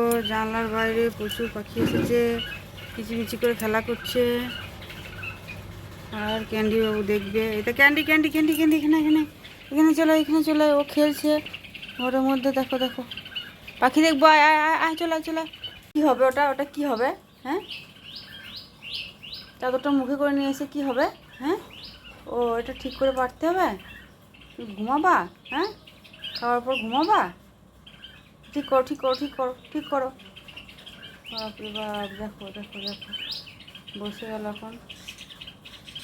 ও জানলার বাইরে প্রচুর পাখি এসেছে, কিচিমিচি করে খেলা করছে। আর ক্যান্ডি বাবু দেখবে। এটা ক্যান্ডি ক্যান্ডি ক্যান্ডি ক্যান্ডি, এখানে এখানে এখানে চলে, এখানে চলে। ও খেলছে ঘরের মধ্যে। দেখো দেখো পাখি দেখবো, আয় আয় আয় আয়, চলে চলে। কী হবে ওটা? ওটা কী হবে? হ্যাঁ, চাদরটা মুখে করে নিয়ে এসে কী হবে? হ্যাঁ, ও এটা ঠিক করে পারতে হবে। ঘুমাবা? হ্যাঁ, খাওয়ার পর ঘুমাবা? ঠিক করো ঠিক করো ঠিক করো ঠিক করো। বাপরে বাপ, দেখো দেখো দেখো, বসে গেল এখন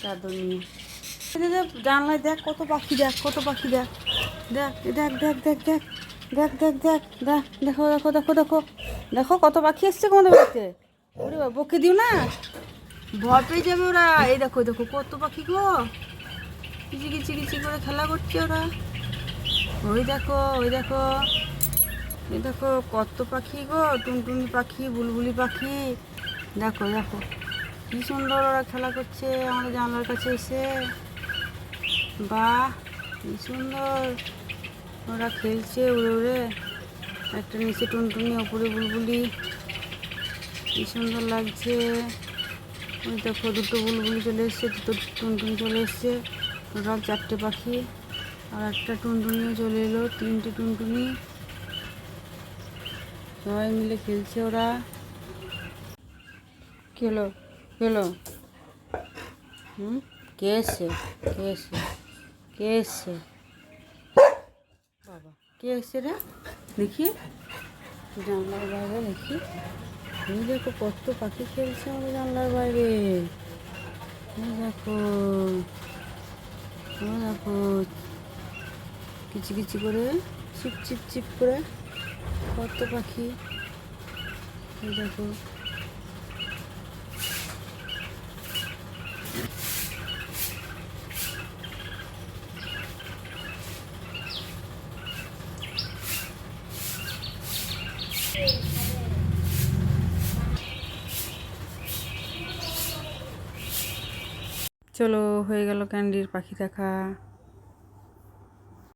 চাদর নিয়ে। জানলায় দেখ কত পাখি, দেখ কত পাখি, দেখ দেখ দেখ দেখ দেখ দেখ দেখ দেখ দেখ দেখ, দেখো দেখো দেখো দেখো দেখো কত পাখি এসছে তোমাদের বাড়িতে। ওরে বাবা, বকে দিও না, ভয় পেয়ে যাবে ওরা। এই দেখো দেখো কত পাখি গো, কিচি কিচি কিচি করে খেলা করছে ওরা। ওই দেখো ওই দেখো, এই দেখো কত পাখি গো, টুনটুনি পাখি, বুলবুলি পাখি। দেখো দেখো কি সুন্দর ওরা খেলা করছে আমাদের জানলার কাছে এসে। বাহ, কি সুন্দর ওরা খেলছে উড়ে উড়ে। একটা নিচে টুনটুনি, ওপরে বুলবুলি, কি সুন্দর লাগছে। ওই দেখো দুটো বুলবুলি চলে এসছে, দুটো টুনটুনি চলে এসছে, টোটাল 4টে পাখি। আর একটা টুনটুনিও চলে এলো, 3টে টুনটুনি। সবাই মিলে খেলছে ওরা। খেলো খেলো। কে এসছে? কে এসছে? কে এসছে? বাবা, কে এসছে রে? দেখি জানলার বাইরে, দেখি। এই দেখো কত পাখি খেলছে আমাদের জানলার বাইরে। এই দেখো, ও দেখো কিচি কিচি করে, চিপ চিপ চিপ করে কত পাখি। এই দেখো, চলো হয়ে গেল ক্যান্ডির পাখি দেখা।